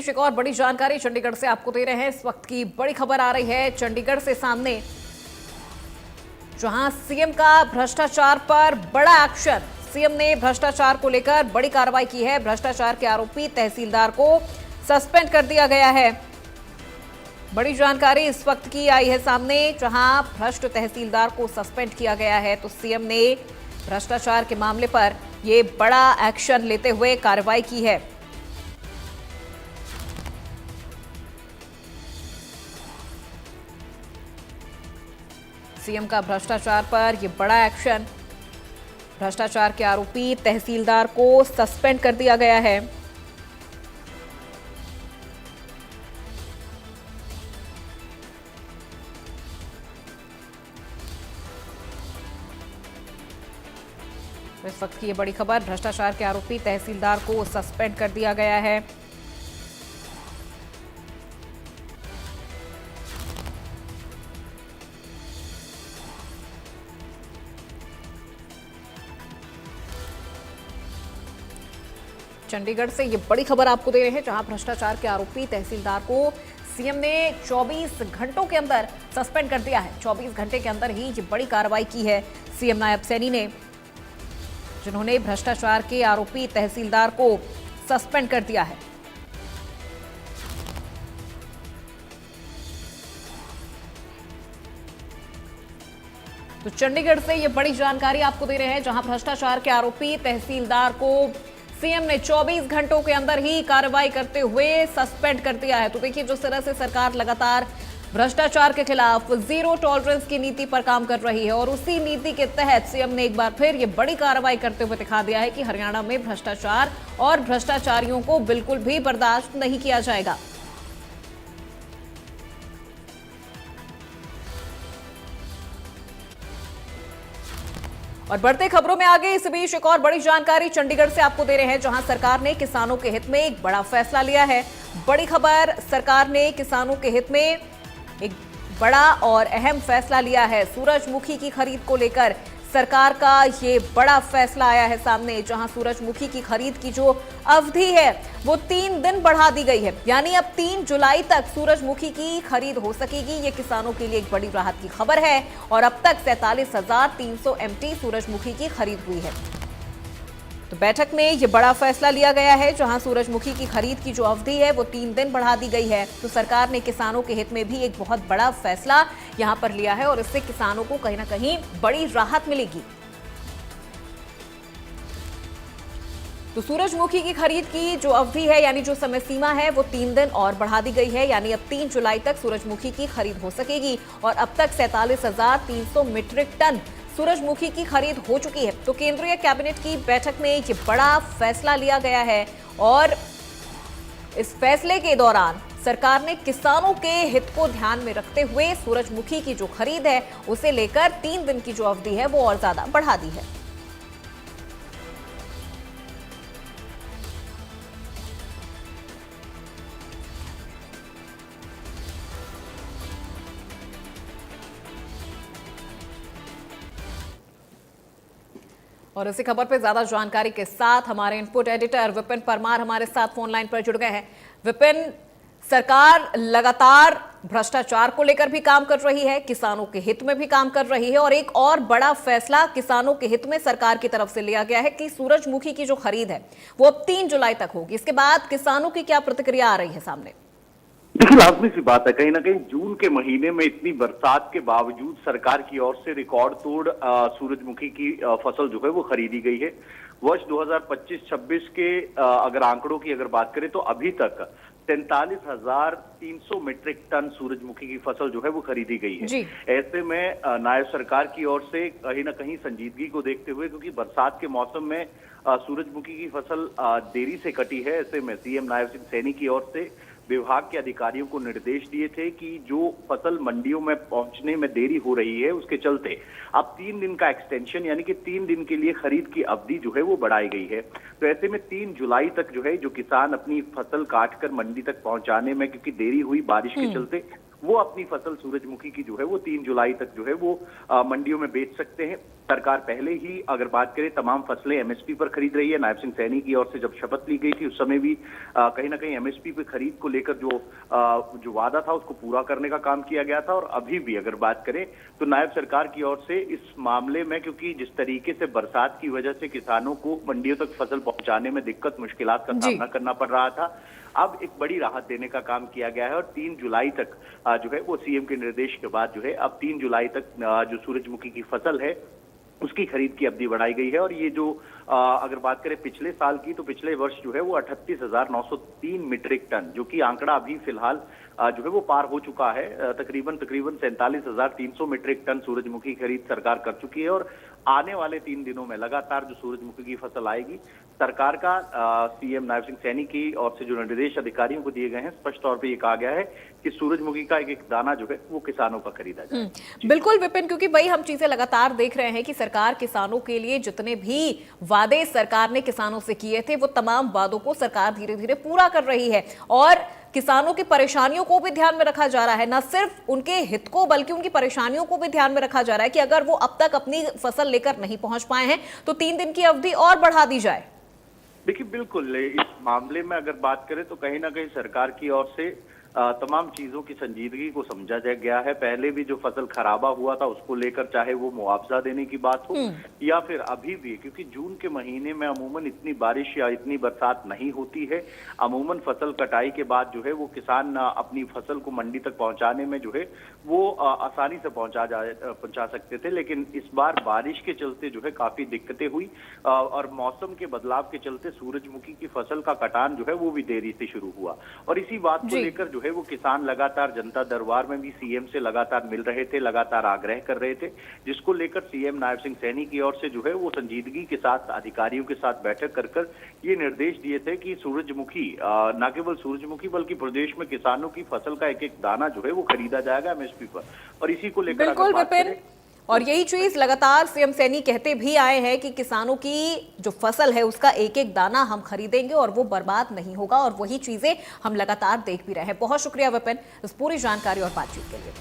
एक और बड़ी जानकारी चंडीगढ़ से आपको दे रहे हैं। इस वक्त की बड़ी खबर आ रही है चंडीगढ़ से सामने, जहां सीएम का भ्रष्टाचार पर बड़ा एक्शन। सीएम ने भ्रष्टाचार को लेकर बड़ी कार्रवाई की है। भ्रष्टाचार के आरोपी तहसीलदार को सस्पेंड कर दिया गया है। बड़ी जानकारी इस वक्त की आई है सामने, जहां भ्रष्ट तहसीलदार को सस्पेंड किया गया है। तो सीएम ने भ्रष्टाचार के मामले पर यह बड़ा एक्शन लेते हुए कार्रवाई की है। सीएम का भ्रष्टाचार पर यह बड़ा एक्शन। भ्रष्टाचार के आरोपी तहसीलदार को सस्पेंड कर दिया गया है। इस वक्त की ये बड़ी खबर, भ्रष्टाचार के आरोपी तहसीलदार को सस्पेंड कर दिया गया है। चंडीगढ़ से ये बड़ी खबर आपको दे रहे हैं, जहां भ्रष्टाचार के आरोपी तहसीलदार को सीएम ने 24 घंटों के अंदर सस्पेंड कर दिया है। 24 घंटे के अंदर ही ये बड़ी कार्रवाई की है सीएम नायब सैनी ने, जिन्होंने भ्रष्टाचार के आरोपी तहसीलदार को सस्पेंड कर दिया है। तो चंडीगढ़ से ये बड़ी जानकारी आपको दे रहे हैं, जहां भ्रष्टाचार के आरोपी तहसीलदार को सीएम ने 24 घंटों के अंदर ही कार्रवाई करते हुए सस्पेंड कर दिया है। तो देखिए, जिस तरह से सरकार लगातार भ्रष्टाचार के खिलाफ जीरो टॉलरेंस की नीति पर काम कर रही है, और उसी नीति के तहत सीएम ने एक बार फिर ये बड़ी कार्रवाई करते हुए दिखा दिया है कि हरियाणा में भ्रष्टाचार और भ्रष्टाचारियों को बिल्कुल भी बर्दाश्त नहीं किया जाएगा। और बढ़ते खबरों में आगे, इस बीच एक और बड़ी जानकारी चंडीगढ़ से आपको दे रहे हैं, जहां सरकार ने किसानों के हित में एक बड़ा फैसला लिया है। बड़ी खबर, सरकार ने किसानों के हित में एक बड़ा और अहम फैसला लिया है। सूरजमुखी की खरीद को लेकर सरकार का ये बड़ा फैसला आया है सामने, जहां सूरजमुखी की खरीद की जो अवधि है वो 3 दिन बढ़ा दी गई है। यानी अब 3 जुलाई तक सूरजमुखी की खरीद हो सकेगी। ये किसानों के लिए एक बड़ी राहत की खबर है। और अब तक 47,300 MT सूरजमुखी की खरीद हुई है। तो बैठक में ये बड़ा फैसला लिया गया है, जहां सूरजमुखी की खरीद की जो अवधि है वो 3 दिन बढ़ा दी गई है। तो सरकार ने किसानों के हित में भी एक बहुत बड़ा फैसला यहां पर लिया है, और इससे किसानों को कहीं ना कहीं बड़ी राहत मिलेगी। तो सूरजमुखी की खरीद की जो अवधि है, यानी जो समय सीमा है, वो 3 दिन और बढ़ा दी गई है। यानी अब 3 जुलाई तक सूरजमुखी की खरीद हो सकेगी। और अब तक 47,300 मीट्रिक टन सूरजमुखी की खरीद हो चुकी है। तो केंद्रीय कैबिनेट की बैठक में ये बड़ा फैसला लिया गया है, और इस फैसले के दौरान सरकार ने किसानों के हित को ध्यान में रखते हुए सूरजमुखी की जो खरीद है उसे लेकर 3 दिन की जो अवधि है वो और ज्यादा बढ़ा दी है। और इसी खबर पे ज्यादा जानकारी के साथ हमारे इनपुट एडिटर विपिन परमार हमारे साथ फोन लाइन पर जुड़ गए हैं। विपिन, सरकार लगातार भ्रष्टाचार को लेकर भी काम कर रही है, किसानों के हित में भी काम कर रही है, और एक और बड़ा फैसला किसानों के हित में सरकार की तरफ से लिया गया है कि सूरजमुखी की जो खरीद है वो अब 3 जुलाई तक होगी। इसके बाद किसानों की क्या प्रतिक्रिया आ रही है सामने? देखिए, लाजमी सी बात है, कहीं ना कहीं जून के महीने में इतनी बरसात के बावजूद सरकार की ओर से रिकॉर्ड तोड़ सूरजमुखी की फसल जो है वो खरीदी गई है। वर्ष 2025-26 के अगर आंकड़ों की बात करें तो अभी तक 43,300 मीट्रिक टन सूरजमुखी की फसल जो है वो खरीदी गई है। ऐसे में नायब सरकार की ओर से कहीं ना कहीं संजीदगी को देखते हुए, क्योंकि बरसात के मौसम में सूरजमुखी की फसल देरी से कटी है, ऐसे में सीएम नायब सिंह सैनी की ओर से विभाग के अधिकारियों को निर्देश दिए थे कि जो फसल मंडियों में पहुंचने में देरी हो रही है उसके चलते अब 3 दिन का एक्सटेंशन, यानी कि 3 दिन के लिए खरीद की अवधि जो है वो बढ़ाई गई है। तो ऐसे में 3 जुलाई तक जो है जो किसान अपनी फसल काटकर मंडी तक पहुंचाने में, क्योंकि देरी हुई बारिश के चलते, वो अपनी फसल सूरजमुखी की जो है वो 3 जुलाई तक जो है वो मंडियों में बेच सकते हैं। सरकार पहले ही अगर बात करें तमाम फसलें एमएसपी पर खरीद रही है। नायब सिंह सैनी की ओर से जब शपथ ली गई थी उस समय भी कहीं ना कहीं एमएसपी पे खरीद को लेकर जो वादा था उसको पूरा करने का काम किया गया था। और अभी भी अगर बात करें तो नायब सरकार की ओर से इस मामले में, क्योंकि जिस तरीके से बरसात की वजह से किसानों को मंडियों तक फसल पहुंचाने में दिक्कत मुश्किलात का सामना करना पड़ रहा था, अब एक बड़ी राहत देने का काम किया गया है। और 3 जुलाई तक जो है वो सीएम के निर्देश के बाद जो है अब 3 जुलाई तक जो सूरजमुखी की फसल है उसकी खरीद की अवधि बढ़ाई गई है। और ये जो अगर बात करें पिछले साल की, तो पिछले वर्ष जो है वो 38,903 मीट्रिक टन, जो कि आंकड़ा अभी फिलहाल जो है वो पार हो चुका है। तकरीबन 47,300 मीट्रिक टन सूरजमुखी खरीद सरकार कर चुकी है। और आने वाले 3 दिनों में लगातार जो सूरजमुखी की फसल आएगी, सरकार का सीएम नायब सिंह सैनी की ओर से जो निर्देश अधिकारियों को दिए गए हैं, स्पष्ट तौर पर ये कहा गया है कि सूरजमुखी का एक दाना जो है वो किसानों का खरीदा जाए। बिल्कुल विपिन, क्योंकि वही हम चीजें लगातार देख रहे हैं कि सरकार किसानों के लिए जितने भी वादे सरकार ने किसानों से किए थे वो तमाम वादों को सरकार धीरे धीरे पूरा कर रही है। और किसानों की परेशानियों को भी ध्यान में रखा जा रहा है, न सिर्फ उनके हित को बल्कि उनकी परेशानियों को भी ध्यान में रखा जा रहा है कि अगर वो अब तक अपनी फसल लेकर नहीं पहुंच पाए हैं तो 3 दिन की अवधि और बढ़ा दी जाए। देखिए बिल्कुल, इस मामले में अगर बात करें तो कहीं ना कहीं सरकार की ओर से तमाम चीजों की संजीदगी को समझा गया है। पहले भी जो फसल खराबा हुआ था उसको लेकर, चाहे वो मुआवजा देने की बात हो या फिर अभी भी, क्योंकि जून के महीने में अमूमन इतनी बारिश या इतनी बरसात नहीं होती है। अमूमन फसल कटाई के बाद जो है वो किसान अपनी फसल को मंडी तक पहुंचाने में जो है वो आसानी से पहुंचा सकते थे। लेकिन इस बार बारिश के चलते जो है काफी दिक्कतें हुई और मौसम के बदलाव के चलते सूरजमुखी की फसल का कटान जो है वो भी देरी से शुरू हुआ। और इसी बात को लेकर जो है वो किसान लगातार जनता दरबार में भी सीएम से लगातार मिल रहे थे, लगातार आग्रह कर रहे थे, जिसको लेकर सीएम नायब सिंह सैनी की ओर से जो है वो संजीदगी के साथ अधिकारियों के साथ बैठक कर ये निर्देश दिए थे कि सूरजमुखी, न केवल सूरजमुखी बल्कि प्रदेश में किसानों की फसल का एक एक दाना जो है वो खरीदा जाएगा एमएसपी पर। और इसी को लेकर बिल्कुल विपिन, और यही चीज लगातार सीएम सैनी कहते भी आए हैं कि किसानों की जो फसल है उसका एक एक दाना हम खरीदेंगे और वो बर्बाद नहीं होगा। और वही चीजें हम लगातार देख भी रहे हैं। बहुत शुक्रिया विपिन इस पूरी जानकारी और बातचीत के लिए।